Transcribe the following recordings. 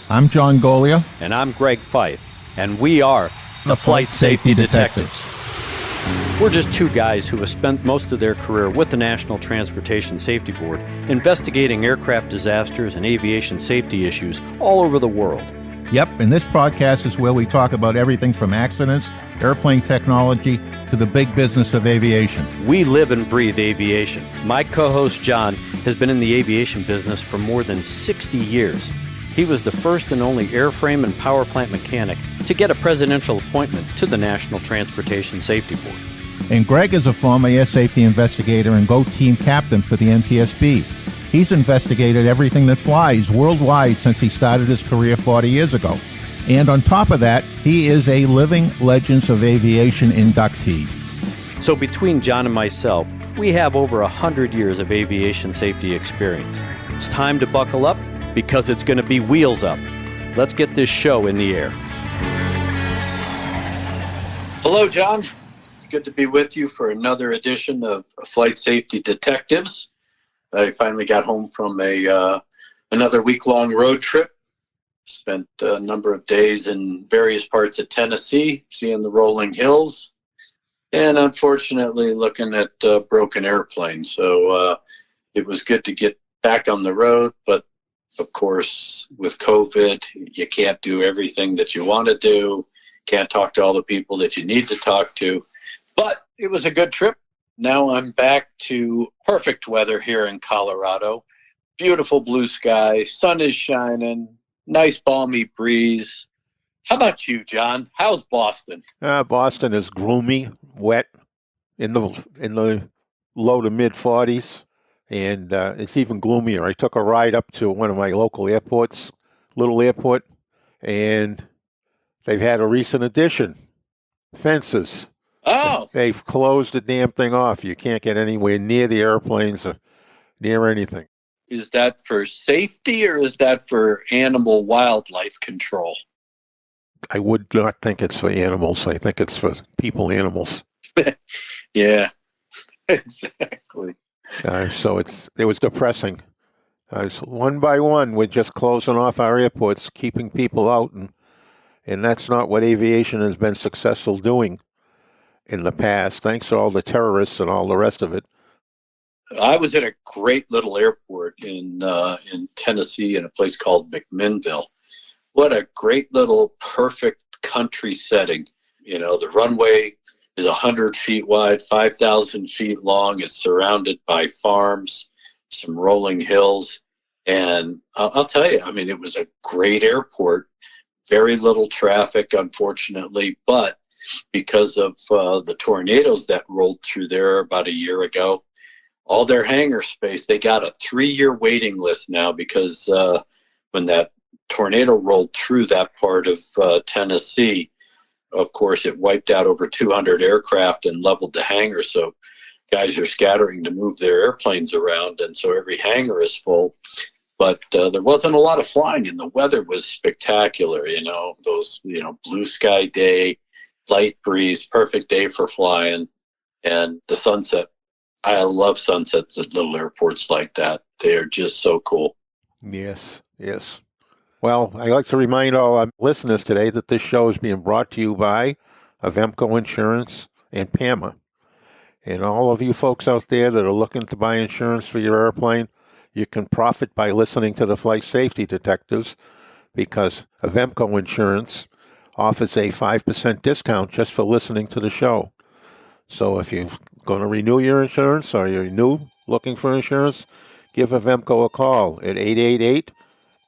I'm John Golia. And I'm Greg Fife. And we are the Flight Safety Detectives. We're just two guys who have spent most of their career with the National Transportation Safety Board investigating aircraft disasters and aviation safety issues all over the world. Yep, and this podcast is where we talk about everything from accidents, airplane technology, to the big business of aviation. We live and breathe aviation. My co-host John has been in the aviation business for more than 60 years. He was the first and only airframe and power plant mechanic to get a presidential appointment to the National Transportation Safety Board. And Greg is a former air safety investigator and GO team captain for the NTSB. He's investigated everything that flies worldwide since he started his career 40 years ago. And on top of that, he is a Living Legends of Aviation inductee. So between John and myself, we have over 100 years of aviation safety experience. It's time to buckle up because it's going to be wheels up. Let's get this show in the air. Hello, John. It's good to be with you for another edition of Flight Safety Detectives. I finally got home from another week-long road trip. Spent a number of days in various parts of Tennessee, seeing the rolling hills, and unfortunately looking at broken airplanes. So it was good to get back on the road, but of course, with COVID, you can't do everything that you want to do, can't talk to all the people that you need to talk to, but it was a good trip. Now I'm back to perfect weather here in Colorado. Beautiful blue sky, sun is shining, nice balmy breeze. How about you, John? How's Boston? Boston is gloomy, wet, in the low to mid 40s, and it's even gloomier. I took a ride up to one of my local airports, little airport, and they've had a recent addition, fences. Oh. They've closed the damn thing off. You can't get anywhere near the airplanes or near anything. Is that for safety or is that for animal wildlife control? I would not think it's for animals. I think it's for people animals. Yeah, exactly. So it was depressing. One by one, we're just closing off our airports, keeping people out, and that's not what aviation has been successful doing in the past, thanks to all the terrorists and all the rest of it. I was at a great little airport in Tennessee in a place called McMinnville. What a great little perfect country setting. You know, the runway is 100 feet wide, 5,000 feet long. It's surrounded by farms, some rolling hills. And I'll tell you, I mean, it was a great airport, very little traffic, unfortunately, but because of the tornadoes that rolled through there about a year ago, all their hangar space, they got a 3-year waiting list now because when that tornado rolled through that part of Tennessee, of course, it wiped out over 200 aircraft and leveled the hangar. So guys are scattering to move their airplanes around, and so every hangar is full. But there wasn't a lot of flying, and the weather was spectacular. You know, those, blue sky day, light breeze, perfect day for flying, and the sunset. I love sunsets at little airports like that. They are just so cool. Yes. Well, I'd like to remind all our listeners today that this show is being brought to you by Avemco Insurance and PAMA. And all of you folks out there that are looking to buy insurance for your airplane, you can profit by listening to the Flight Safety Detectives because Avemco Insurance offers a 5% discount just for listening to the show. So if you're going to renew your insurance or you're looking for insurance, give Avemco a call at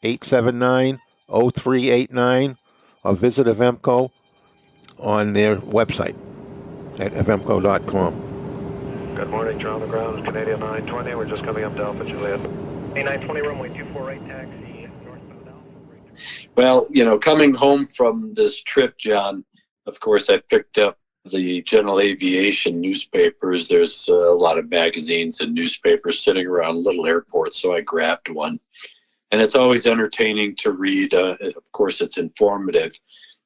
888-879-0389 or visit Avemco on their website at avemco.com. Good morning, John. The ground is Canadian 920. We're just coming up to Alpha Juliet. A920 runway 248 taxi. Well, coming home from this trip, John, of course, I picked up the general aviation newspapers. There's a lot of magazines and newspapers sitting around little airports, so I grabbed one. And it's always entertaining to read. Of course, it's informative.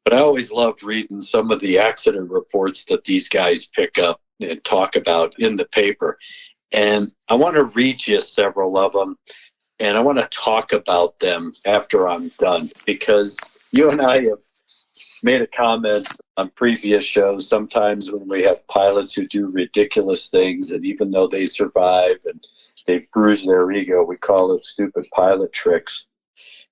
But I always love reading some of the accident reports that these guys pick up and talk about in the paper. And I want to read you several of them. And I want to talk about them after I'm done, because you and I have made a comment on previous shows. Sometimes when we have pilots who do ridiculous things, and even though they survive and they've bruised their ego, we call it stupid pilot tricks.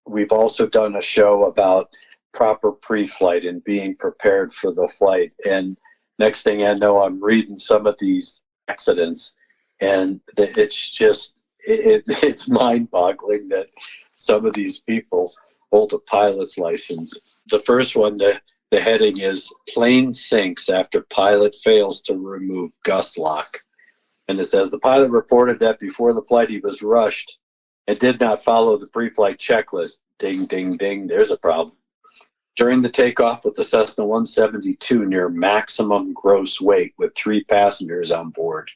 We've also done a show about proper pre-flight and being prepared for the flight. And next thing I know, I'm reading some of these accidents, and it's just, it's mind-boggling that some of these people hold a pilot's license. The first one, the heading is "Plane Sinks After Pilot Fails to Remove Gust Lock." And it says, the pilot reported that before the flight he was rushed and did not follow the pre-flight checklist. Ding, ding, ding, there's a problem. During the takeoff with the Cessna 172 near maximum gross weight with 3 passengers on board,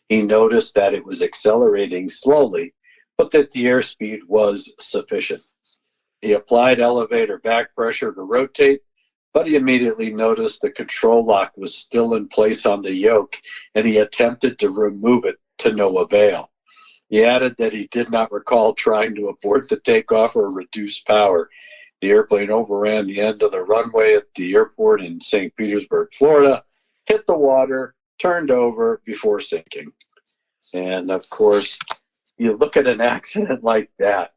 he noticed that it was accelerating slowly, but that the airspeed was sufficient. He applied elevator back pressure to rotate, but he immediately noticed the control lock was still in place on the yoke, and he attempted to remove it to no avail. He added that he did not recall trying to abort the takeoff or reduce power. The airplane overran the end of the runway at the airport in St. Petersburg, Florida, hit the water, turned over before sinking. And of course, you look at an accident like that.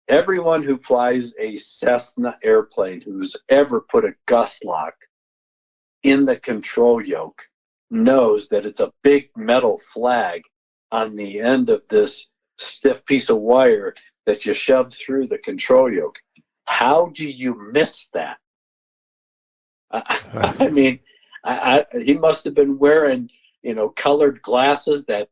Everyone who flies a Cessna airplane who's ever put a gust lock in the control yoke knows that it's a big metal flag on the end of this stiff piece of wire that you shoved through the control yoke. How do you miss that? I mean, he must have been wearing, colored glasses that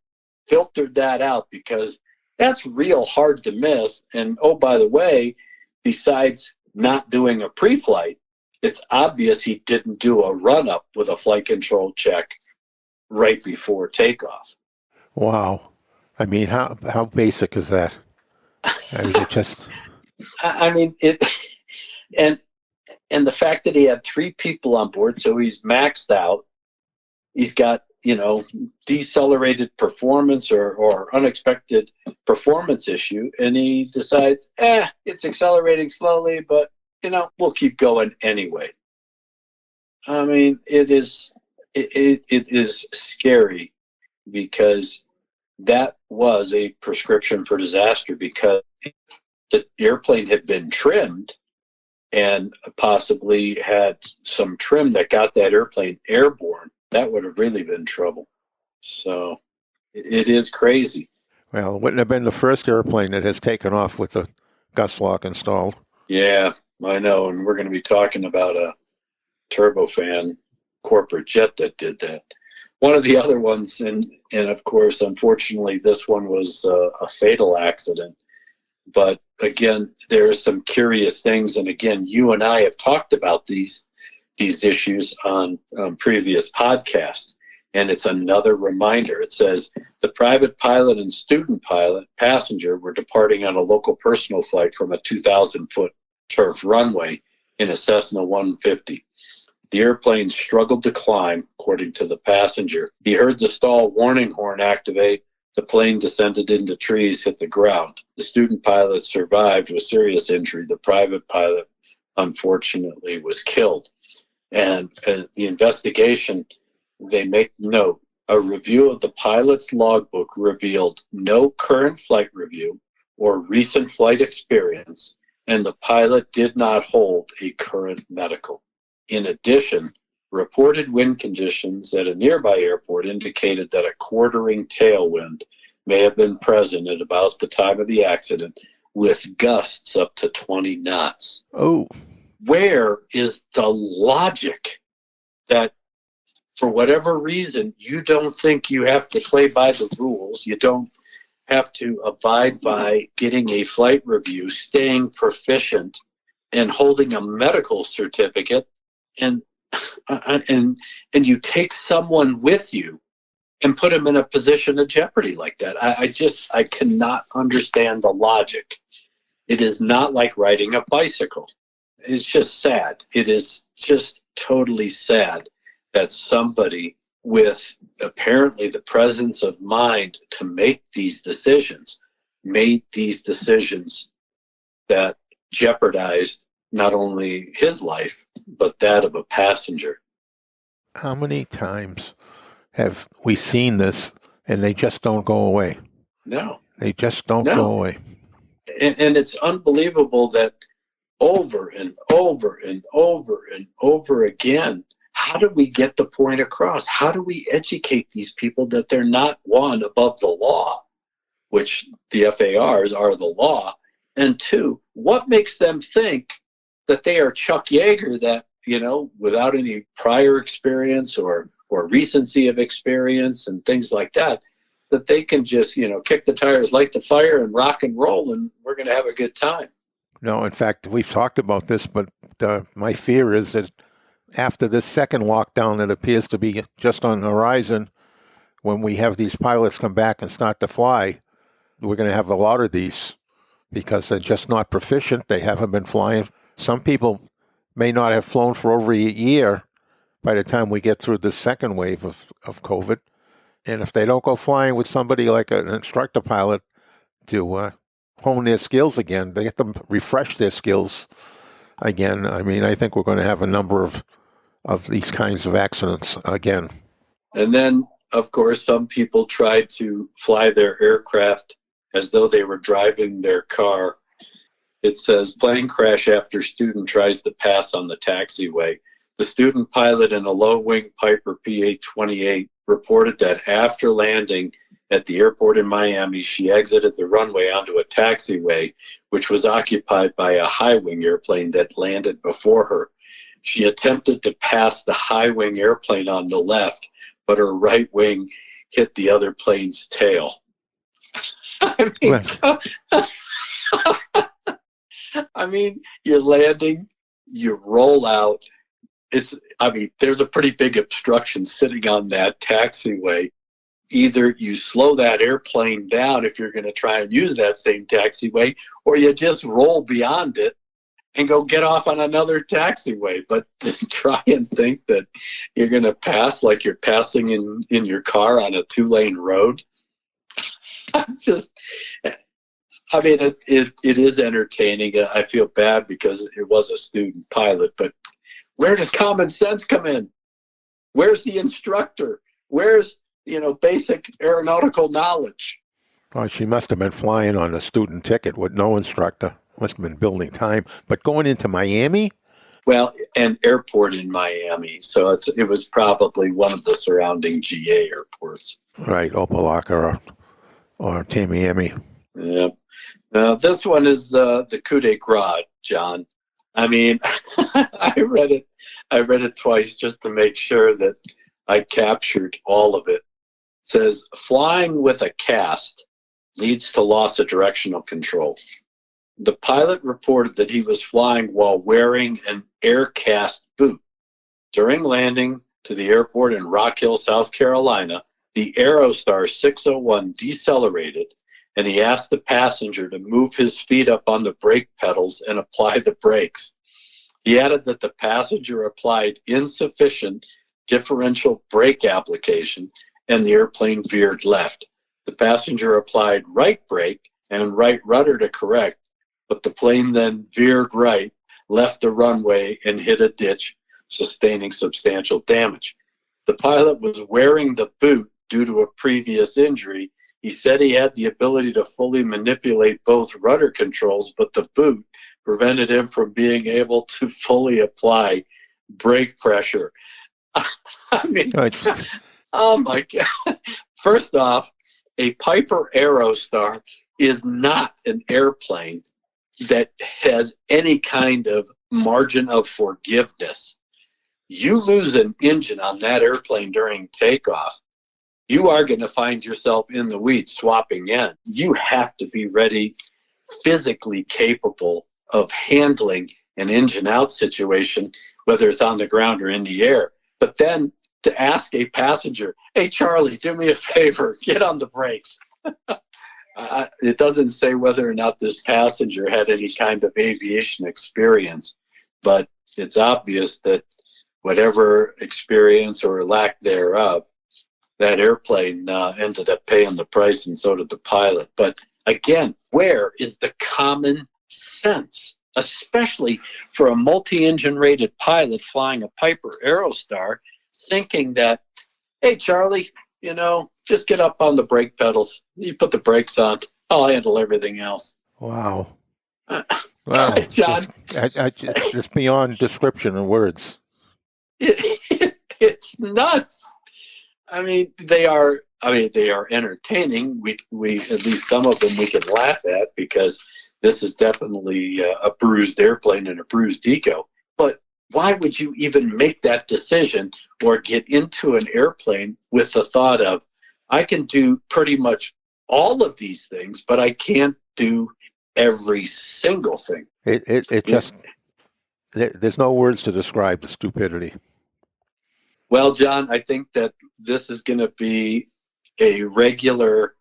filtered that out, because that's real hard to miss. And oh, by the way, besides not doing a pre-flight, it's obvious he didn't do a run-up with a flight control check right before takeoff. Wow. I mean, how basic is that? I mean, it just... and the fact that he had 3 people on board, so he's maxed out. He's got, decelerated performance or unexpected performance issue, and he decides, it's accelerating slowly, but, we'll keep going anyway. I mean, it is scary, because that was a prescription for disaster, because the airplane had been trimmed and possibly had some trim that got that airplane airborne. That would have really been trouble. So it is crazy. Well, it wouldn't have been the first airplane that has taken off with the gust lock installed. Yeah, I know. And we're going to be talking about a turbofan corporate jet that did that. One of the other ones, and of course, unfortunately, this one was a fatal accident. But again, there are some curious things. And again, you and I have talked about these issues on previous podcasts. And it's another reminder. It says the private pilot and student pilot passenger were departing on a local personal flight from a 2,000-foot turf runway in a Cessna 150. The airplane struggled to climb, according to the passenger. He heard the stall warning horn activate. The plane descended into trees, hit the ground. The student pilot survived with serious injury. The private pilot, unfortunately, was killed. And the investigation, they make note, a review of the pilot's logbook revealed no current flight review or recent flight experience, and the pilot did not hold a current medical. In addition, reported wind conditions at a nearby airport indicated that a quartering tailwind may have been present at about the time of the accident, with gusts up to 20 knots. Oh. Where is the logic that, for whatever reason, you don't think you have to play by the rules, you don't have to abide by getting a flight review, staying proficient, and holding a medical certificate, and you take someone with you and put them in a position of jeopardy like that? I cannot understand the logic. It is not like riding a bicycle. It's just sad. It is just totally sad that somebody with apparently the presence of mind to make these decisions made these decisions that jeopardized not only his life, but that of a passenger. How many times have we seen this and they just don't go away? No. They just don't go away. And it's unbelievable that over and over and over and over again, how do we get the point across? How do we educate these people that they're not, one, above the law, which the FARs are the law, and two, what makes them think that they are Chuck Yeager, that, without any prior experience or recency of experience and things like that, that they can just, kick the tires, light the fire, and rock and roll, and we're going to have a good time. No, in fact, we've talked about this, but my fear is that after this second lockdown that appears to be just on the horizon, when we have these pilots come back and start to fly, we're going to have a lot of these because they're just not proficient. They haven't been flying. Some people may not have flown for over a year by the time we get through the second wave of COVID. And if they don't go flying with somebody like an instructor pilot to hone their skills again, they get them refresh their skills again, I think we're going to have a number of these kinds of accidents again. And then, of course, some people try to fly their aircraft as though they were driving their car. It says, plane crash after student tries to pass on the taxiway. The student pilot in a low-wing Piper PA-28 reported that after landing at the airport in Miami, she exited the runway onto a taxiway, which was occupied by a high-wing airplane that landed before her. She attempted to pass the high-wing airplane on the left, but her right wing hit the other plane's tail. You're landing, you roll out. There's a pretty big obstruction sitting on that taxiway. Either you slow that airplane down if you're going to try and use that same taxiway, or you just roll beyond it and go get off on another taxiway. But to try and think that you're going to pass like you're passing in your car on a 2-lane road, it is entertaining. I feel bad because it was a student pilot, but where does common sense come in? Where's the instructor? Where's, basic aeronautical knowledge? Oh, she must have been flying on a student ticket with no instructor. Must have been building time. But going into Miami? Well, an airport in Miami. So it was probably one of the surrounding GA airports. Right, Opelika or Tamiami. Yeah. Now, this one is the coup de grace, John. I read it twice just to make sure that I captured all of it. It says, flying with a cast leads to loss of directional control. The pilot reported that he was flying while wearing an air cast boot. During landing to the airport in Rock Hill, South Carolina, the Aerostar 601 decelerated, and he asked the passenger to move his feet up on the brake pedals and apply the brakes. He added that the passenger applied insufficient differential brake application and the airplane veered left. The passenger applied right brake and right rudder to correct, but the plane then veered right, left the runway, and hit a ditch, sustaining substantial damage. The pilot was wearing the boot due to a previous injury. He said he had the ability to fully manipulate both rudder controls, but the boot prevented him from being able to fully apply brake pressure. Oh my God. First off, a Piper Aerostar is not an airplane that has any kind of margin of forgiveness. You lose an engine on that airplane during takeoff, you are going to find yourself in the weeds swapping ends. You have to be ready, physically capable of handling an engine out situation, whether it's on the ground or in the air. But then to ask a passenger, hey, Charlie, do me a favor, get on the brakes. It doesn't say whether or not this passenger had any kind of aviation experience, but it's obvious that whatever experience or lack thereof, that airplane ended up paying the price, and so did the pilot. But Again, where is the common sense, especially for a multi-engine rated pilot flying a Piper Aerostar, thinking that, hey, Charlie, just get up on the brake pedals. You put the brakes on. I'll handle everything else. Wow. Wow. John. It's beyond description and words. It's nuts. They are entertaining. We at least some of them we can laugh at, because this is definitely a bruised airplane and a bruised ego. But why would you even make that decision or get into an airplane with the thought of, I can do pretty much all of these things, but I can't do every single thing? It just, there's no words to describe the stupidity. Well, John, I think that this is going to be a regular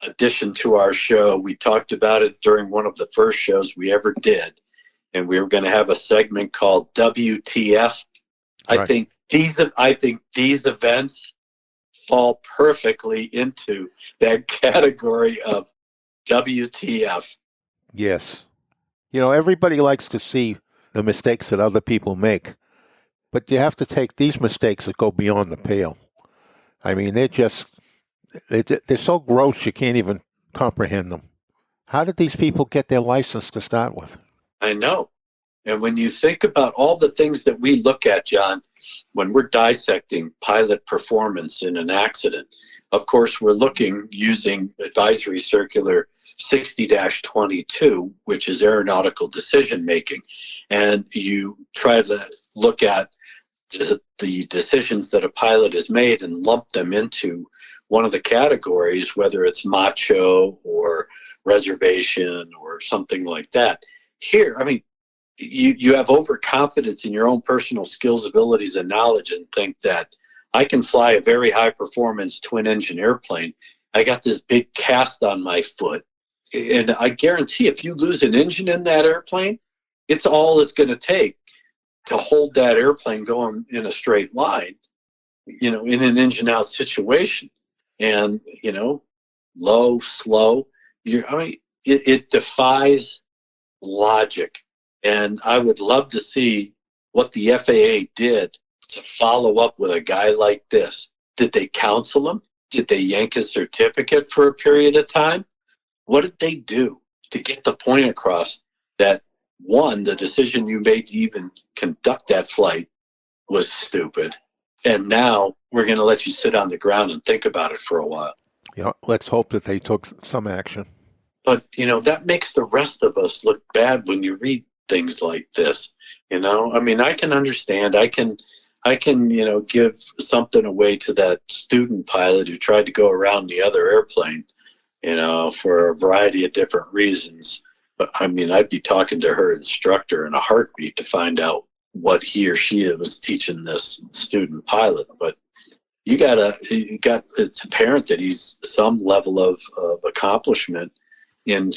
addition to our show. We talked about it during one of the first shows we ever did, and we were going to have a segment called WTF. Right. I think these events fall perfectly into that category of WTF. Yes. Everybody likes to see the mistakes that other people make, but you have to take these mistakes that go beyond the pale. They're so gross you can't even comprehend them. How did these people get their license to start with? I know. And when you think about all the things that we look at, John, when we're dissecting pilot performance in an accident, of course, we're looking using Advisory Circular 60-22, which is aeronautical decision making. And you try to look at the decisions that a pilot has made and lump them into one of the categories, whether it's macho or reservation or something like that. Here, you have overconfidence in your own personal skills, abilities, and knowledge, and think that I can fly a very high-performance twin-engine airplane. I got this big cast on my foot, and I guarantee if you lose an engine in that airplane, it's all it's going to take to hold that airplane going in a straight line, in an engine-out situation. And, low, slow, it defies logic. And I would love to see what the FAA did to follow up with a guy like this. Did they counsel him? Did they yank his certificate for a period of time? What did they do to get the point across that, one, the decision you made to even conduct that flight was stupid, and now we're going to let you sit on the ground and think about it for a while? Yeah, let's hope that they took some action. But, that makes the rest of us look bad when you read things like this. I can understand. I can, give something away to that student pilot who tried to go around the other airplane, for a variety of different reasons. But, I'd be talking to her instructor in a heartbeat to find out what he or she was teaching this student pilot. But it's apparent that he's some level of accomplishment in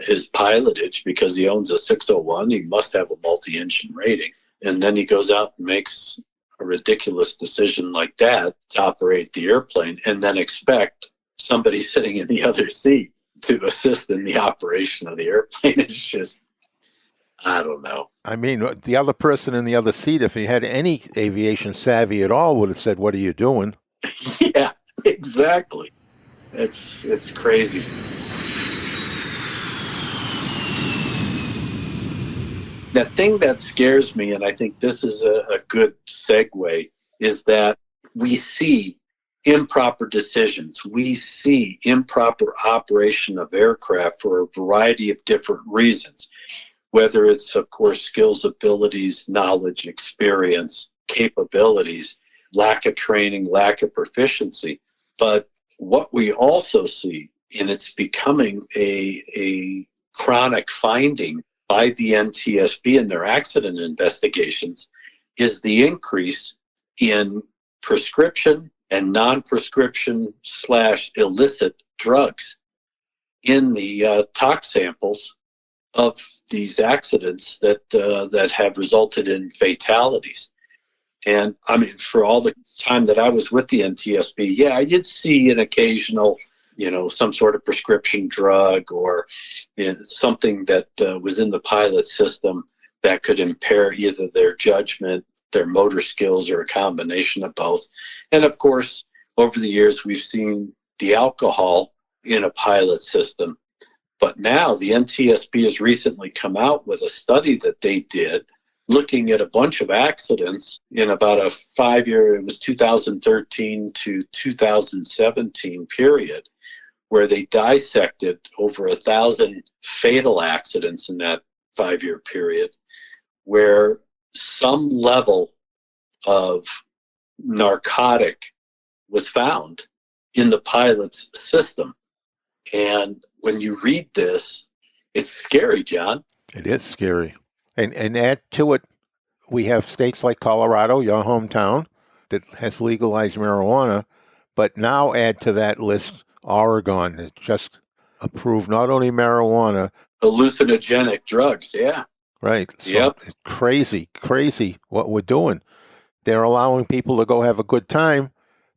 his pilotage, because he owns a 601. He must have a multi-engine rating. And then he goes out and makes a ridiculous decision like that to operate the airplane, and then expect somebody sitting in the other seat to assist in the operation of the airplane. It's just, I don't know. The other person in the other seat, if he had any aviation savvy at all, would have said, "What are you doing?" Yeah, exactly. It's crazy. The thing that scares me, and I think this is a good segue, is that we see improper decisions. We see improper operation of aircraft for a variety of different reasons, whether it's, of course, skills, abilities, knowledge, experience, capabilities, lack of training, lack of proficiency. But what we also see, and it's becoming a chronic finding by the NTSB in their accident investigations, is the increase in prescription and non-prescription / illicit drugs in the tox samples of these accidents that have resulted in fatalities. And for all the time that I was with the NTSB, I did see an occasional some sort of prescription drug or something that was in the pilot system that could impair either their judgment, their motor skills, or a combination of both. And of course, over the years, we've seen the alcohol in a pilot system. But now the NTSB has recently come out with a study that they did looking at a bunch of accidents in about a 5-year, it was 2013 to 2017 period, where they dissected over 1,000 fatal accidents in that 5-year period, where some level of narcotic was found in the pilot's system. And when you read this, it's scary, John. It is scary. And add to it, we have states like Colorado, your hometown, that has legalized marijuana, but now add to that list Oregon that just approved not only marijuana. Hallucinogenic drugs, yeah. Right. So Yep. It's crazy what we're doing. They're allowing people to go have a good time,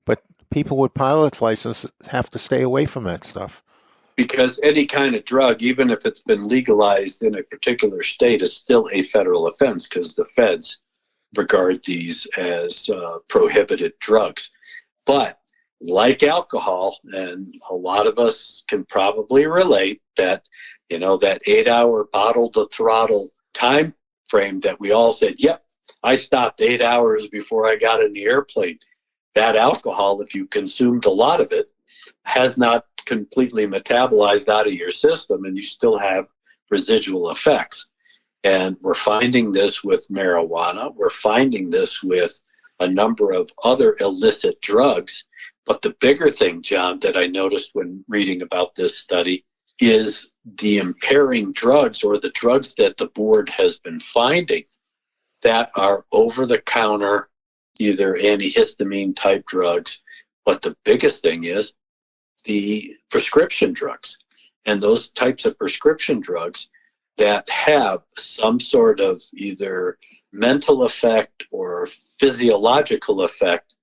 but people with pilot's licenses have to stay away from that stuff. Because any kind of drug, even if it's been legalized in a particular state, is still a federal offense because the feds regard these as prohibited drugs. But like alcohol, and a lot of us can probably relate that, that 8-hour bottle to throttle time frame that we all said, yep, I stopped 8 hours before I got in the airplane. That alcohol, if you consumed a lot of it, has not completely metabolized out of your system, and you still have residual effects. And we're finding this with marijuana. We're finding this with a number of other illicit drugs. But the bigger thing, John, that I noticed when reading about this study is the impairing drugs, or the drugs that the board has been finding that are over-the-counter, either antihistamine type drugs. But the biggest thing is the prescription drugs, and those types of prescription drugs that have some sort of either mental effect or physiological effect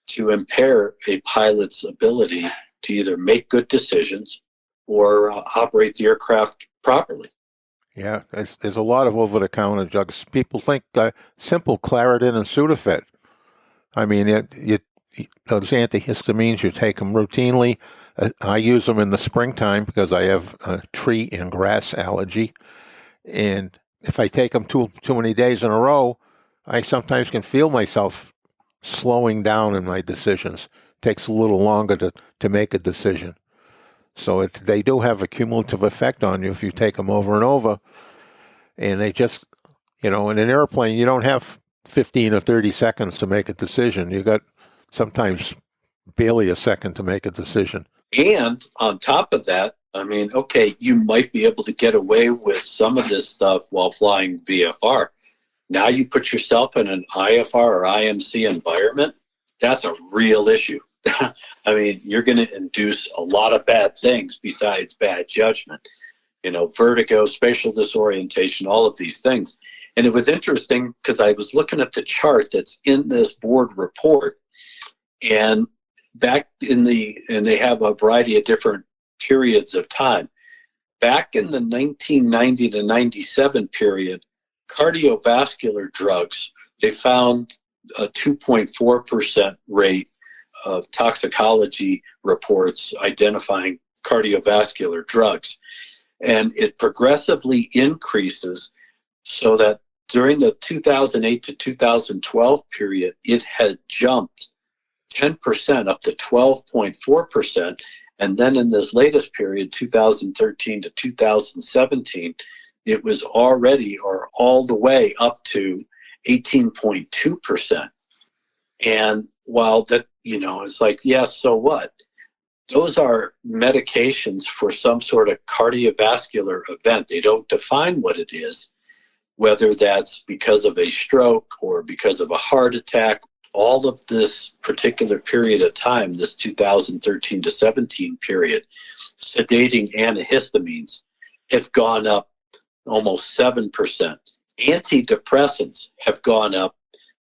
to impair a pilot's ability to either make good decisions or operate the aircraft properly. Yeah, there's a lot of over-the-counter drugs. People think simple Claritin and Sudafed. I mean, those antihistamines, you take them routinely. I use them in the springtime because I have a tree and grass allergy. And if I take them too many days in a row, I sometimes can feel myself slowing down in my decisions. It takes a little longer to make a decision. So they do have a cumulative effect on you if you take them over and over. And they just, in an airplane, you don't have 15 or 30 seconds to make a decision. You got sometimes barely a second to make a decision. And on top of that, I mean, okay, you might be able to get away with some of this stuff while flying VFR. Now you put yourself in an IFR or IMC environment, that's a real issue. I mean, you're going to induce a lot of bad things besides bad judgment. Vertigo, spatial disorientation, all of these things. And it was interesting because I was looking at the chart that's in this board report, and and they have a variety of different periods of time. Back in the 1990 to 97 period, cardiovascular drugs, they found a 2.4% rate of toxicology reports identifying cardiovascular drugs. And it progressively increases so that during the 2008 to 2012 period, it had jumped 10% up to 12.4%. And then in this latest period, 2013 to 2017, it was already or all the way up to 18.2%. And while that, it's like, yes, so what? Those are medications for some sort of cardiovascular event. They don't define what it is, whether that's because of a stroke or because of a heart attack. All of this particular period of time, this 2013 to 17 period, sedating antihistamines have gone up almost 7%. Antidepressants have gone up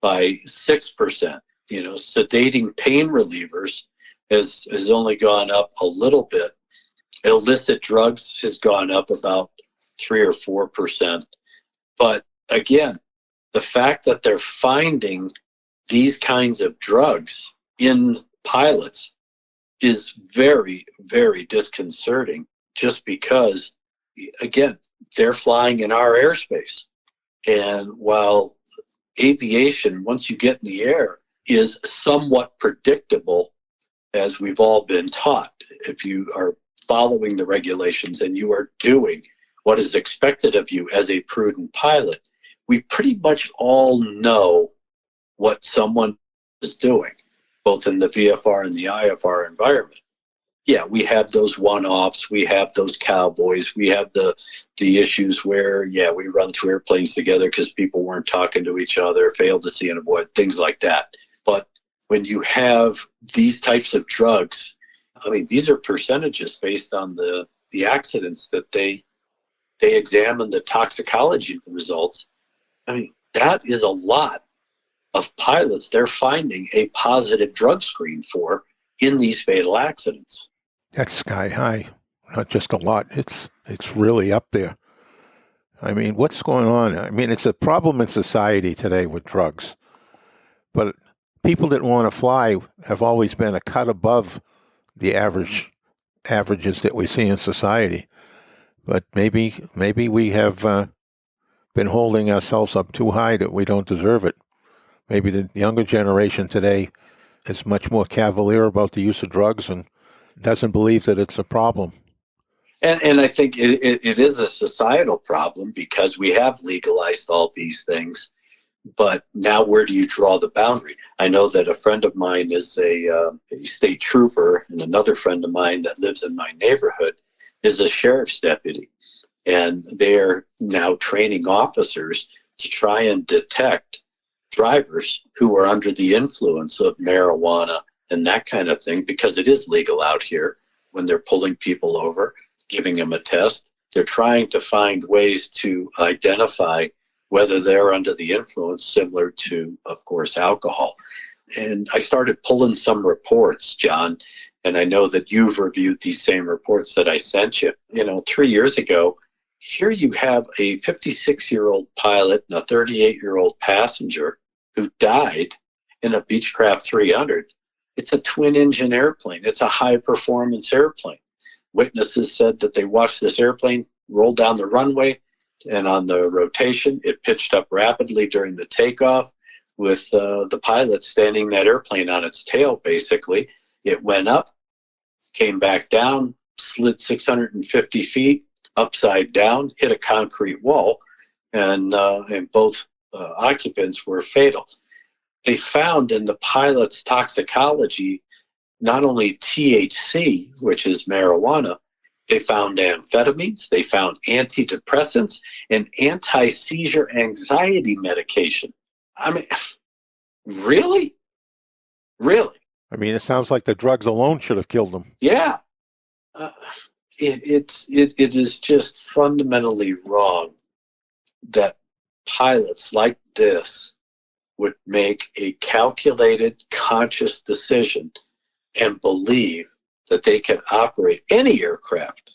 by 6%. Sedating pain relievers has only gone up a little bit. Illicit drugs has gone up about 3 or 4%. But again, the fact that they're finding these kinds of drugs in pilots is very, very disconcerting, just because, again, they're flying in our airspace. And while aviation, once you get in the air, is somewhat predictable, as we've all been taught, if you are following the regulations and you are doing what is expected of you as a prudent pilot, we pretty much all know what someone is doing, both in the VFR and the IFR environment. Yeah, we have those one-offs, we have those cowboys, we have the issues where, yeah, we run two airplanes together because people weren't talking to each other, failed to see and avoid, things like that. But when you have these types of drugs, I mean, these are percentages based on the accidents that they examine, the toxicology results. I mean, that is a lot of pilots they're finding a positive drug screen for in these fatal accidents. That's sky high. Not just a lot. It's really up there. I mean, what's going on? I mean, it's a problem in society today with drugs. But people that want to fly have always been a cut above the averages that we see in society. But maybe we have been holding ourselves up too high that we don't deserve it. Maybe the younger generation today is much more cavalier about the use of drugs and doesn't believe that it's a problem. And I think it is a societal problem because we have legalized all these things. But now where do you draw the boundary? I know that a friend of mine is a state trooper, and another friend of mine that lives in my neighborhood is a sheriff's deputy. And they're now training officers to try and detect drivers who are under the influence of marijuana and that kind of thing, because it is legal out here. When they're pulling people over, giving them a test, they're trying to find ways to identify whether they're under the influence, similar to, of course, alcohol. And I started pulling some reports, John, and I know that you've reviewed these same reports that I sent you. 3 years ago, here you have a 56-year-old pilot and a 38-year-old passenger who died in a Beechcraft 300. It's a twin-engine airplane. It's a high-performance airplane. Witnesses said that they watched this airplane roll down the runway, and on the rotation, it pitched up rapidly during the takeoff with the pilot standing that airplane on its tail, basically. It went up, came back down, slid 650 feet, upside down, hit a concrete wall, and both occupants were fatal. They found in the pilot's toxicology not only THC, which is marijuana, they found amphetamines, they found antidepressants, and anti-seizure anxiety medication. I mean, really? Really? I mean, it sounds like the drugs alone should have killed them. Yeah. It is just fundamentally wrong that pilots like this would make a calculated, conscious decision and believe that they can operate any aircraft,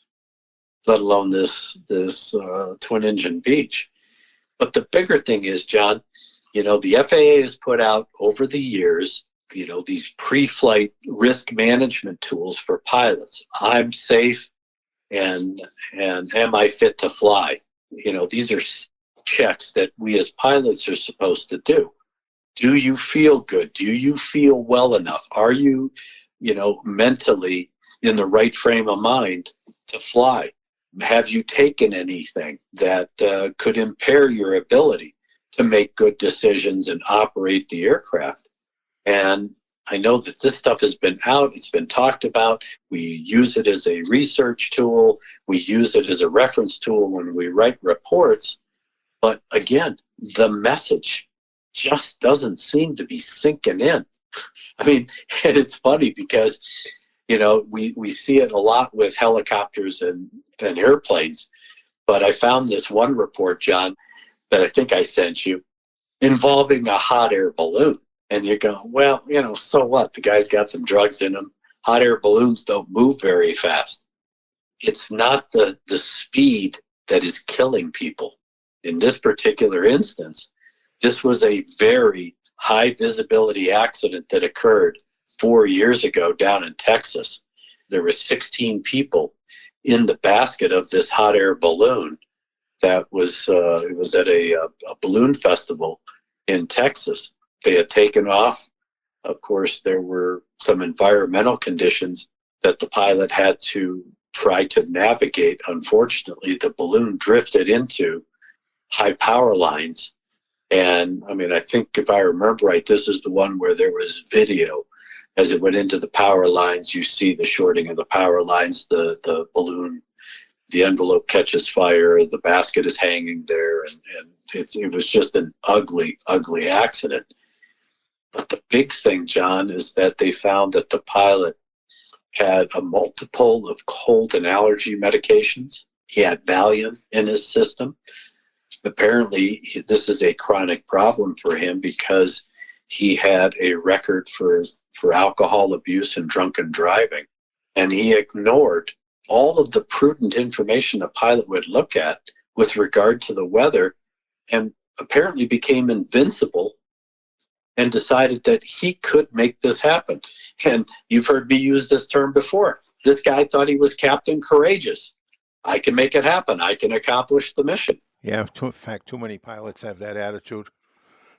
let alone this twin-engine Beech. But the bigger thing is, John, the FAA has put out over the years, these pre-flight risk management tools for pilots. I'm safe, and am I fit to fly? These are checks that we as pilots are supposed to do. Do you feel good? Do you feel well enough? Are you, mentally in the right frame of mind to fly? Have you taken anything that could impair your ability to make good decisions and operate the aircraft? And I know that this stuff has been out. It's been talked about. We use it as a research tool. We use it as a reference tool when we write reports. But again, the message just doesn't seem to be sinking in. I mean, and it's funny because, we see it a lot with helicopters and airplanes. But I found this one report, John, that I think I sent you, involving a hot air balloon. And you go, well, so what? The guy's got some drugs in him. hot air balloons don't move very fast. It's not the speed that is killing people. In this particular instance, this was a very high visibility accident that occurred 4 years ago down in Texas. There were 16 people in the basket of this hot air balloon that was it was at a balloon festival in Texas. They had taken off. Of course, there were some environmental conditions that the pilot had to try to navigate. Unfortunately, the balloon drifted into high power lines. And I mean, I think if I remember right, this is the one where there was video. As it went into the power lines, you see the shorting of the power lines, the balloon, the envelope catches fire, the basket is hanging there, and it was just an ugly, ugly accident. But the big thing, John, is that they found that the pilot had a multiple of cold and allergy medications. He had Valium in his system. Apparently, this is a chronic problem for him because he had a record for alcohol abuse and drunken driving. And he ignored all of the prudent information a pilot would look at with regard to the weather, and apparently became invincible and decided that he could make this happen. And you've heard me use this term before. This guy thought he was Captain Courageous. I can make it happen. I can accomplish the mission. Yeah, in fact, too many pilots have that attitude.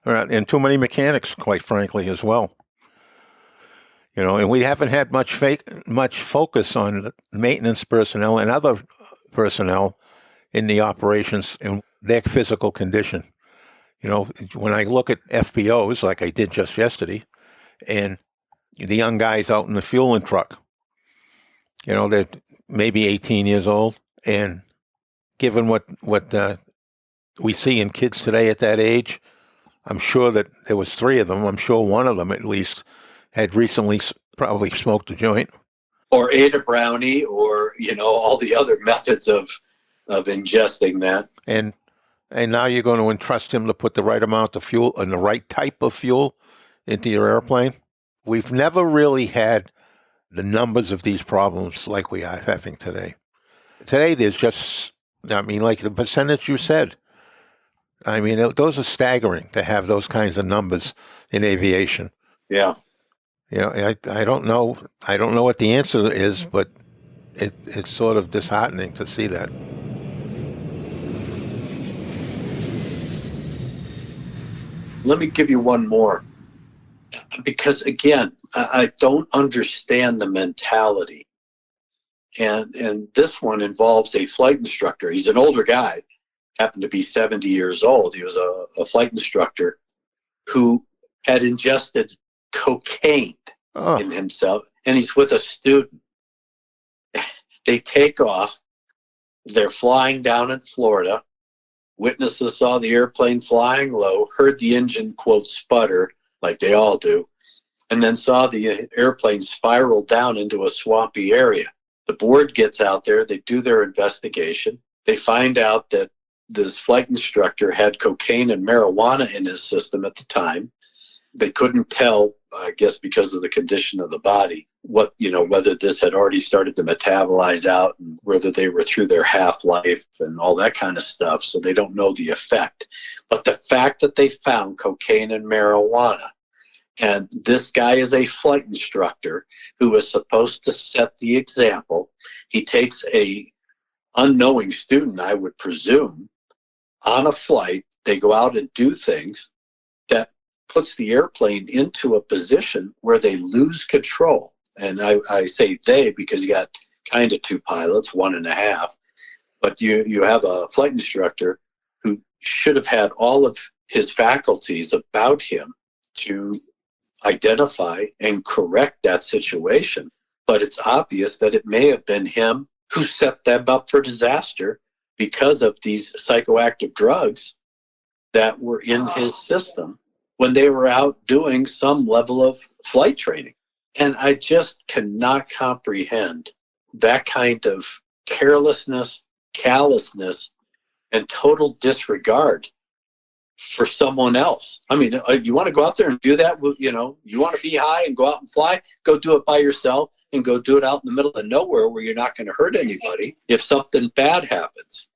And too many mechanics, quite frankly, as well. You know, and we haven't had much focus on maintenance personnel and other personnel in the operations and their physical condition. You know, when I look at FBOs, like I did just yesterday, and the young guys out in the fueling truck, you know, they're maybe 18 years old, and given what we see in kids today at that age, I'm sure that there was 3 of them. I'm sure one of them at least had recently probably smoked a joint. Or ate a brownie, or, you know, all the other methods of ingesting that. And now you're going to entrust him to put the right amount of fuel and the right type of fuel into your airplane. We've never really had the numbers of these problems like we are having today. Today, there's just, I mean, like the percentage you said, I mean, those are staggering to have those kinds of numbers in aviation. Yeah. You know, I don't know what the answer is, but it's sort of disheartening to see that. Let me give you one more, because again, I don't understand the mentality, and this one involves a flight instructor. He's an older guy, happened to be 70 years old. He was a flight instructor who had ingested cocaine in himself, and he's with a student. They take off. They're flying down in Florida. Witnesses saw the airplane flying low, heard the engine, quote, sputter, like they all do, and then saw the airplane spiral down into a swampy area. The board gets out there. They do their investigation. They find out that this flight instructor had cocaine and marijuana in his system at the time. They couldn't tell, I guess because of the condition of the body, whether this had already started to metabolize out and whether they were through their half-life and all that kind of stuff. So they don't know the effect. But the fact that they found cocaine and marijuana, and this guy is a flight instructor who is supposed to set the example. He takes a unknowing student, I would presume, on a flight. They go out and do things that puts the airplane into a position where they lose control. And I say they because you got kind of 2 pilots, 1.5. But you have a flight instructor who should have had all of his faculties about him to identify and correct that situation. But it's obvious that it may have been him who set them up for disaster because of these psychoactive drugs that were in his system when they were out doing some level of flight training. And I just cannot comprehend that kind of carelessness, callousness, and total disregard for someone else. I mean, you want to go out there and do that? You know, you want to be high and go out and fly? Go do it by yourself. and go do it out in the middle of nowhere where you're not going to hurt anybody if something bad happens.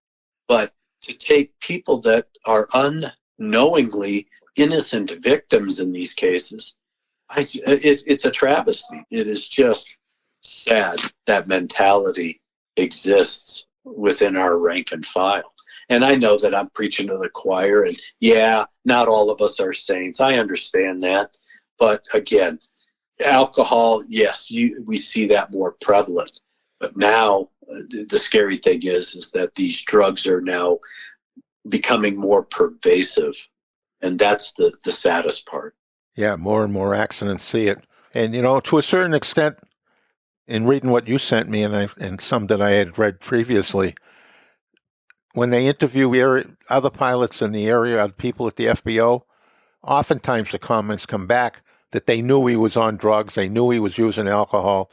But to take people that are unknowingly innocent victims in these cases, it's a travesty. It is just sad that mentality exists within our rank and file. And I know that I'm preaching to the choir, and yeah, not all of us are saints. I understand that. But again, alcohol, yes, we see that more prevalent. But now the scary thing is that these drugs are now becoming more pervasive. And that's the saddest part. Yeah, more and more accidents see it. And, to a certain extent, in reading what you sent me and some that I had read previously, when they interview other pilots in the area, other people at the FBO, oftentimes the comments come back that they knew he was on drugs, they knew he was using alcohol,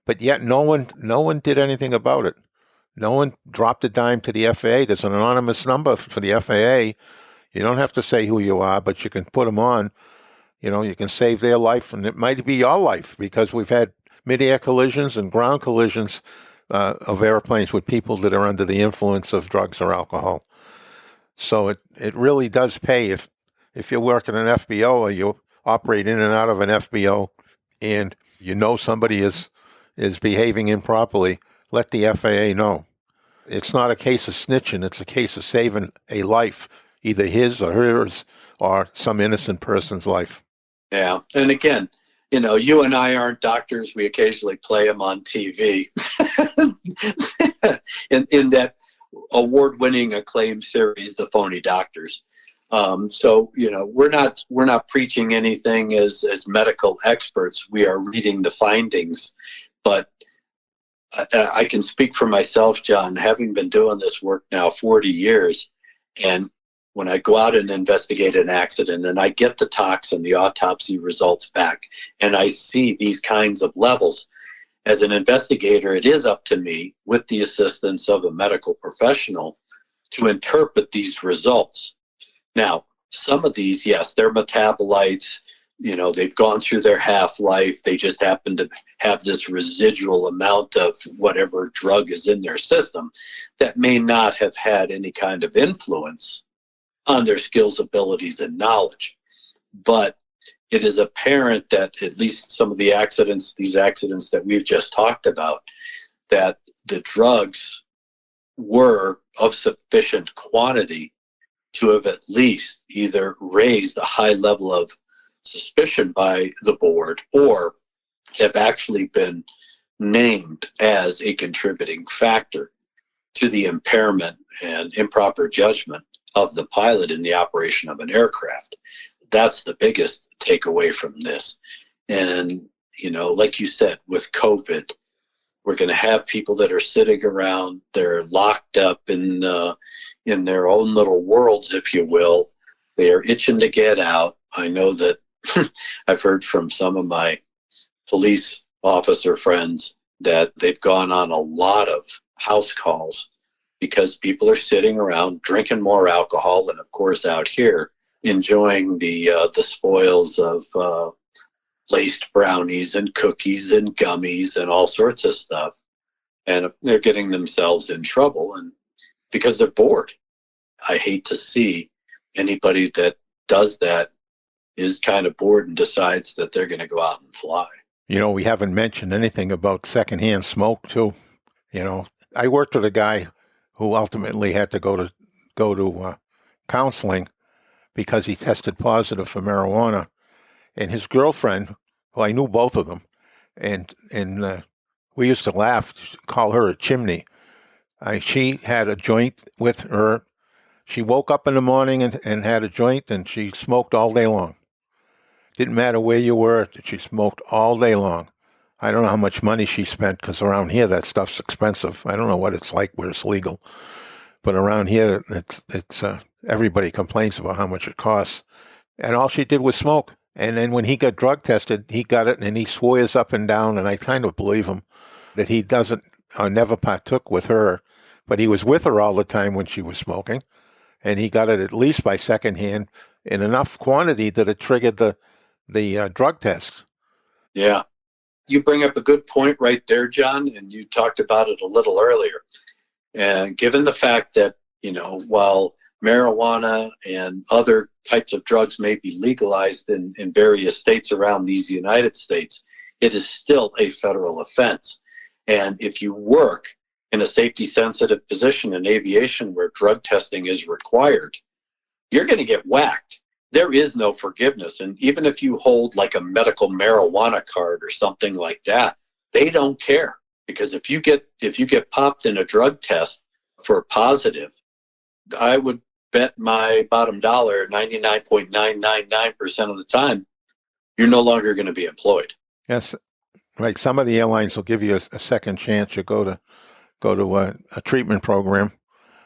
but yet no one did anything about it. No one dropped a dime to the FAA. There's an anonymous number for the FAA. You don't have to say who you are, but you can put them on. You can save their life, and it might be your life, because we've had mid-air collisions and ground collisions of airplanes with people that are under the influence of drugs or alcohol. So it really does pay if you're working an FBO or you operate in and out of an FBO and somebody is behaving improperly, let the FAA know. It's not a case of snitching. It's a case of saving a life, either his or hers or some innocent person's life. Yeah. And again, you and I aren't doctors. We occasionally play them on TV in that award-winning acclaimed series, The Phony Doctors. So, we're not preaching anything as medical experts. We are reading the findings. But I can speak for myself, John, having been doing this work now 40 years, and when I go out and investigate an accident and I get the tox and the autopsy results back and I see these kinds of levels, as an investigator, it is up to me, with the assistance of a medical professional, to interpret these results. Now, some of these, yes, they're metabolites. They've gone through their half-life. They just happen to have this residual amount of whatever drug is in their system that may not have had any kind of influence on their skills, abilities, and knowledge. But it is apparent that at least some of these accidents that we've just talked about, that the drugs were of sufficient quantity to have at least either raised a high level of suspicion by the board or have actually been named as a contributing factor to the impairment and improper judgment of the pilot in the operation of an aircraft. That's the biggest takeaway from this. And, like you said, with COVID, we're going to have people that are sitting around, they're locked up in their own little worlds, if you will. They are itching to get out. I know that I've heard from some of my police officer friends that they've gone on a lot of house calls because people are sitting around drinking more alcohol, and of course out here enjoying the spoils of laced brownies and cookies and gummies and all sorts of stuff, and they're getting themselves in trouble, and because they're bored. I hate to see anybody that does that is kind of bored and decides that they're going to go out and fly. We haven't mentioned anything about secondhand smoke too. I worked with a guy who ultimately had to go to counseling because he tested positive for marijuana, and his girlfriend, who I knew both of them, and we used to laugh, call her a chimney. She had a joint with her. She woke up in the morning and had a joint, and she smoked all day long. Didn't matter where you were, she smoked all day long. I don't know how much money she spent, because around here that stuff's expensive. I don't know what it's like where it's legal, but around here it's everybody complains about how much it costs. And all she did was smoke. And then when he got drug tested, he got it, and he swears up and down, and I kind of believe him, that he doesn't or never partook with her, but he was with her all the time when she was smoking, and he got it at least by secondhand in enough quantity that it triggered the drug test. Yeah. You bring up a good point right there, John, and you talked about it a little earlier. And given the fact that, while marijuana and other types of drugs may be legalized in various states around these United States, it is still a federal offense. And if you work in a safety-sensitive position in aviation where drug testing is required, you're going to get whacked. There is no forgiveness. And even if you hold like a medical marijuana card or something like that, they don't care. Because if you get popped in a drug test for a positive, I would bet my bottom dollar 99.999% of the time, you're no longer going to be employed. Yes, right. Some of the airlines will give you a second chance. You go to a treatment program,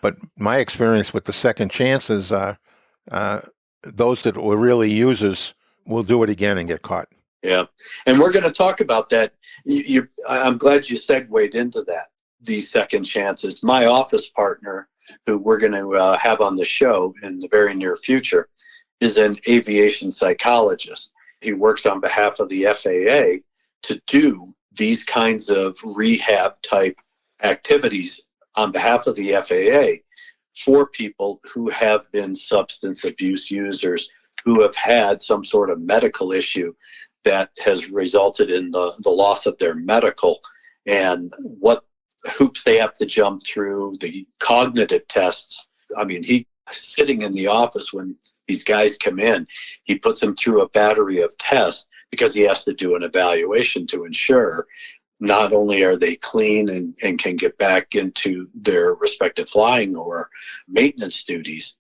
but my experience with the second chances are those that were really users will do it again and get caught. Yeah, and we're going to talk about that. I'm glad you segued into that. These second chances. My office partner, who we're going to have on the show in the very near future, is an aviation psychologist. He works on behalf of the FAA to do these kinds of rehab type activities on behalf of the FAA for people who have been substance abuse users, who have had some sort of medical issue that has resulted in the loss of their medical, and what hoops they have to jump through, the cognitive tests. I mean, he sitting in the office when these guys come in, he puts them through a battery of tests because he has to do an evaluation to ensure not only are they clean and can get back into their respective flying or maintenance duties,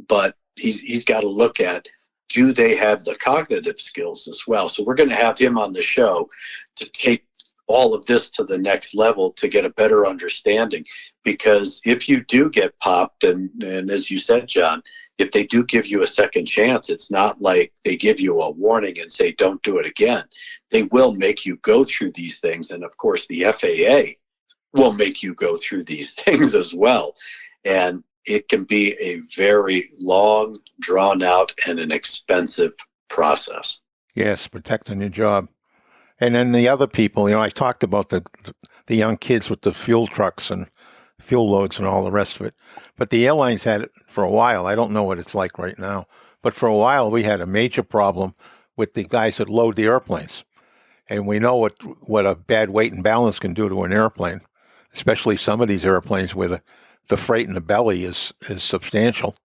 but he's got to look at, do they have the cognitive skills as well? So we're going to have him on the show to take all of this to the next level to get a better understanding. Because if you do get popped, and as you said, John, if they do give you a second chance, it's not like they give you a warning and say, don't do it again. They will make you go through these things. And of course, the FAA will make you go through these things as well. And it can be a very long, drawn out, and an expensive process. Yes, protecting your job. And then the other people, I talked about the young kids with the fuel trucks and fuel loads and all the rest of it. But the airlines had it for a while. I don't know what it's like right now. But for a while, we had a major problem with the guys that load the airplanes. And we know what a bad weight and balance can do to an airplane, especially some of these airplanes where the freight in the belly is substantial.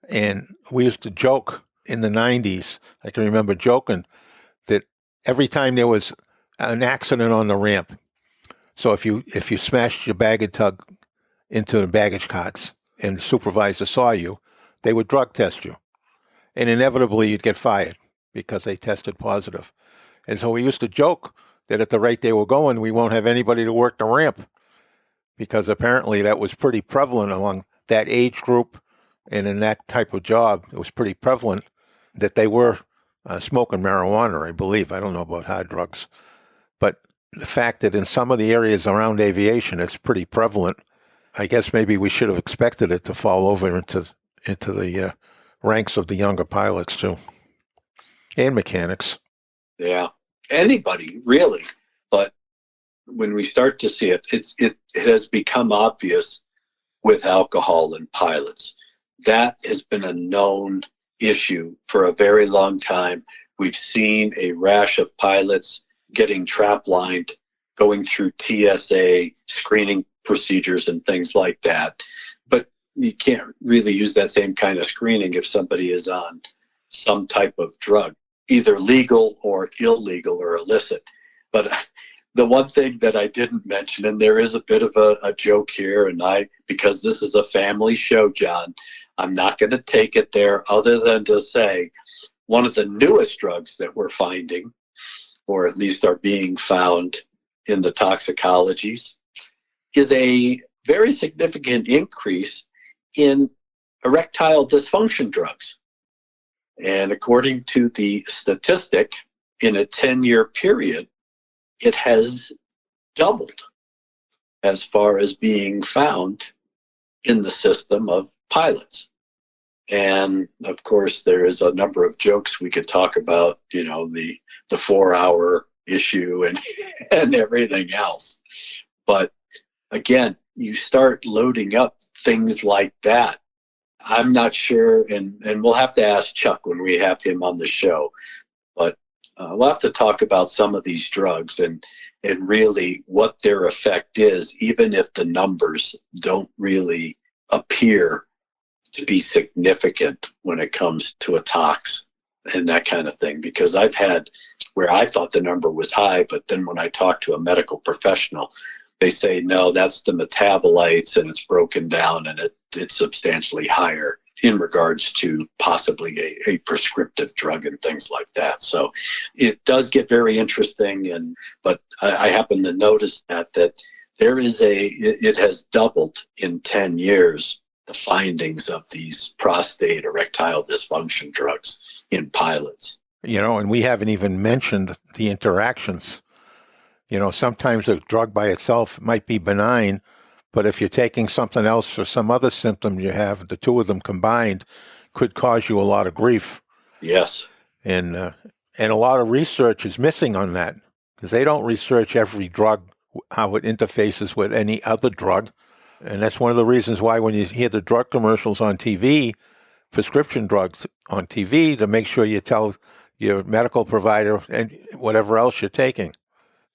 And we used to joke in the 90s, I can remember joking, that every time there was an accident on the ramp, so if you smashed your baggage tug into the baggage carts and the supervisor saw you, they would drug test you. And inevitably you'd get fired because they tested positive. And so we used to joke that at the rate they were going, we won't have anybody to work the ramp, because apparently that was pretty prevalent among that age group and in that type of job. It was pretty prevalent that they were smoking marijuana, I believe. I don't know about hard drugs. But the fact that in some of the areas around aviation, it's pretty prevalent, I guess maybe we should have expected it to fall over into the ranks of the younger pilots too, and mechanics. Yeah, anybody really. But when we start to see it, it has become obvious with alcohol in pilots. That has been a known issue for a very long time. We've seen a rash of pilots getting trap lined, going through TSA screening procedures and things like that. But you can't really use that same kind of screening if somebody is on some type of drug, either legal or illegal or illicit. But the one thing that I didn't mention, and there is a bit of a joke here, and because this is a family show, John, I'm not going to take it there other than to say one of the newest drugs that we're finding, or at least are being found in the toxicologies, is a very significant increase in erectile dysfunction drugs. And according to the statistic, in a 10-year period, it has doubled as far as being found in the system of pilots. And of course, there is a number of jokes we could talk about, the 4-hour issue and everything else. But again, you start loading up things like that. I'm not sure, and we'll have to ask Chuck when we have him on the show, but we'll have to talk about some of these drugs and really what their effect is, even if the numbers don't really appear to be significant when it comes to a tox and that kind of thing. Because I've had where I thought the number was high, but then when I talk to a medical professional, they say, no, that's the metabolites and it's broken down and it's substantially higher in regards to possibly a prescriptive drug and things like that. So it does get very interesting. But I happen to notice that there is it has doubled in 10 years, the findings of these prostate erectile dysfunction drugs in pilots. And we haven't even mentioned the interactions. Sometimes a drug by itself might be benign, but if you're taking something else or some other symptom you have, the two of them combined could cause you a lot of grief. Yes. And a lot of research is missing on that because they don't research every drug, how it interfaces with any other drug. And that's one of the reasons why when you hear the drug commercials on TV, prescription drugs on TV, to make sure you tell your medical provider and whatever else you're taking.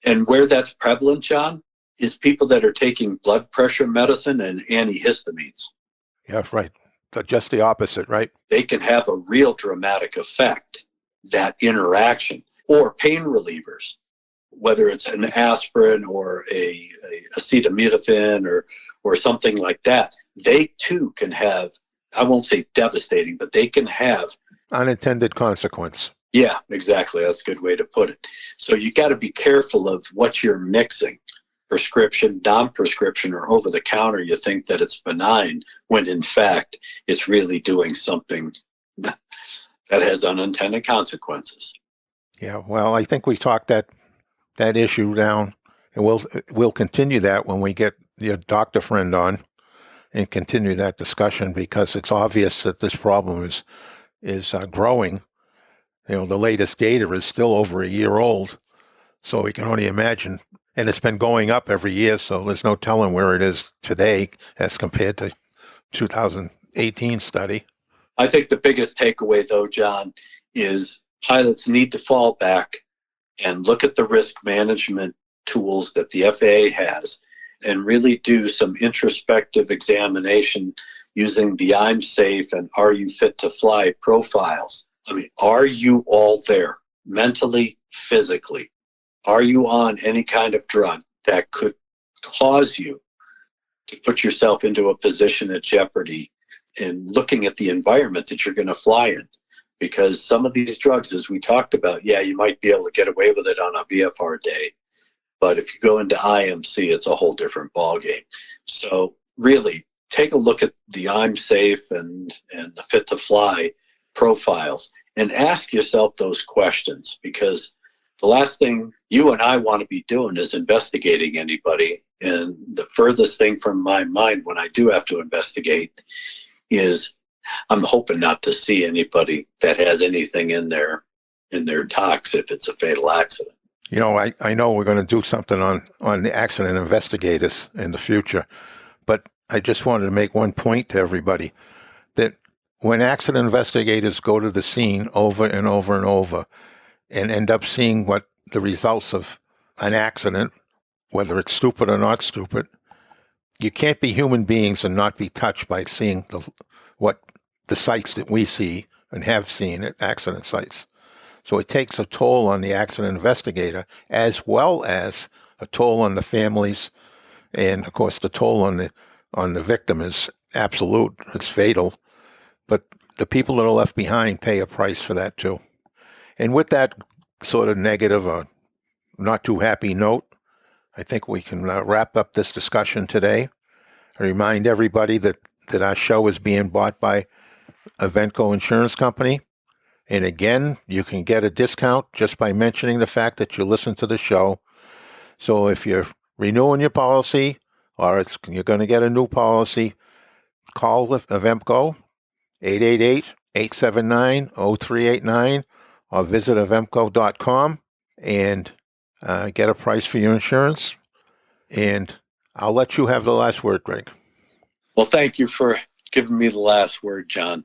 And where that's prevalent, John, is people that are taking blood pressure medicine and antihistamines. Yeah, right. Just the opposite, right? They can have a real dramatic effect, that interaction. Or pain relievers, whether it's an aspirin or a acetaminophen or something like that. They too can have, I won't say devastating, but they can have unintended consequence. Yeah, exactly. That's a good way to put it. So you got to be careful of what you're mixing. Prescription, non-prescription, or over-the-counter, you think that it's benign, when in fact it's really doing something that has unintended consequences. Yeah, well, I think we talked that issue down, and we'll continue that when we get your doctor friend on and continue that discussion, because it's obvious that this problem is growing. The latest data is still over a year old, so we can only imagine. And it's been going up every year, so there's no telling where it is today as compared to 2018 study. I think the biggest takeaway, though, John, is pilots need to fall back and look at the risk management tools that the FAA has and really do some introspective examination using the I'm safe and are you fit to fly profiles. I mean, are you all there mentally, physically? Are you on any kind of drug that could cause you to put yourself into a position of jeopardy, and looking at the environment that you're going to fly in? Because some of these drugs, as we talked about, yeah, you might be able to get away with it on a VFR day. But if you go into IMC, it's a whole different ballgame. So really, take a look at the I'm safe and the fit to fly profiles and ask yourself those questions, because the last thing you and I want to be doing is investigating anybody. And the furthest thing from my mind when I do have to investigate is I'm hoping not to see anybody that has anything in their tox if it's a fatal accident. I know we're going to do something on the accident investigators in the future, but I just wanted to make one point to everybody that when accident investigators go to the scene over and over and over and end up seeing what the results of an accident, whether it's stupid or not stupid, you can't be human beings and not be touched by seeing the sites that we see and have seen at accident sites. So it takes a toll on the accident investigator as well as a toll on the families, and of course the toll on the victim is absolute. It's fatal. But the people that are left behind pay a price for that too. And with that sort of negative or not too happy note, I think we can wrap up this discussion today. I remind everybody that our show is being bought by Aventco Insurance Company. And again, you can get a discount just by mentioning the fact that you listen to the show. So if you're renewing your policy or you're going to get a new policy, call Aventco, 888-879-0389, or visit aventco.com. And get a price for your insurance, and I'll let you have the last word, Greg. Well, thank you for giving me the last word, John.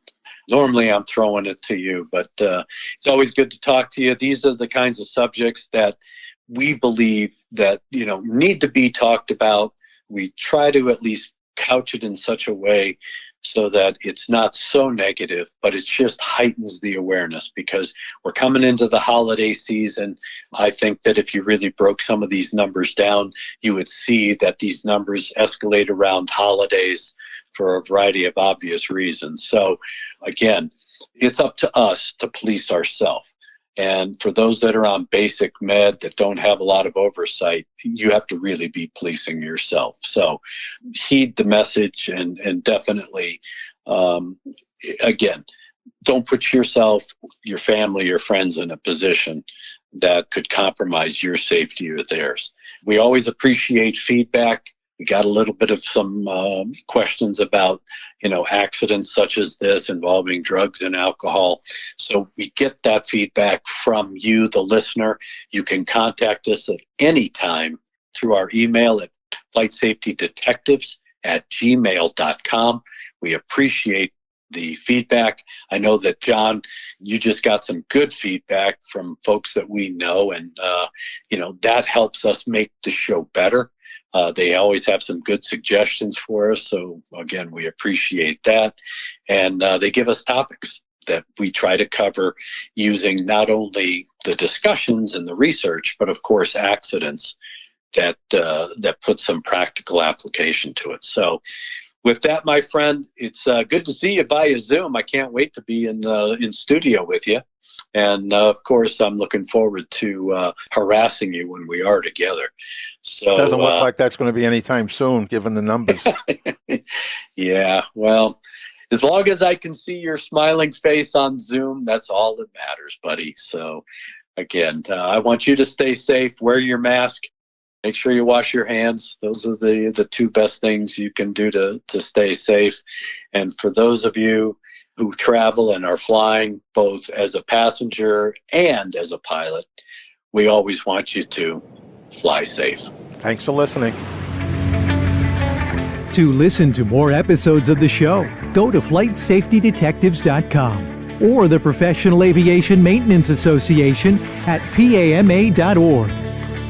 Normally I'm throwing it to you, but it's always good to talk to you. These are the kinds of subjects that we believe that, need to be talked about. We try to at least couch it in such a way so that it's not so negative, but it just heightens the awareness, because we're coming into the holiday season. I think that if you really broke some of these numbers down, you would see that these numbers escalate around holidays for a variety of obvious reasons. So again, it's up to us to police ourselves. And for those that are on basic med that don't have a lot of oversight, you have to really be policing yourself. So heed the message, and definitely, again, don't put yourself, your family, your friends in a position that could compromise your safety or theirs. We always appreciate feedback. We got a little bit of some questions about, accidents such as this involving drugs and alcohol. So we get that feedback from you, the listener. You can contact us at any time through our email at flightsafetydetectives@gmail.com. We appreciate the feedback. I know that, John, you just got some good feedback from folks that we know, and that helps us make the show better. They always have some good suggestions for us, so again, we appreciate that. And they give us topics that we try to cover using not only the discussions and the research, but of course accidents that put some practical application to it. So with that, my friend, it's good to see you via Zoom. I can't wait to be in studio with you. And of course, I'm looking forward to harassing you when we are together. So Doesn't look like that's going to be anytime soon, given the numbers. Yeah, well, as long as I can see your smiling face on Zoom, that's all that matters, buddy. So again, I want you to stay safe, wear your mask, make sure you wash your hands. Those are the two best things you can do to stay safe. And for those of you who travel and are flying both as a passenger and as a pilot, we always want you to fly safe. Thanks for listening. To listen to more episodes of the show, go to flightsafetydetectives.com or the Professional Aviation Maintenance Association at PAMA.org,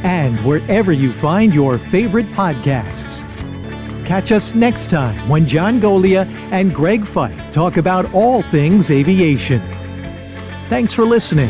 and wherever you find your favorite podcasts. Catch us next time when John Golia and Greg Fife talk about all things aviation. Thanks for listening.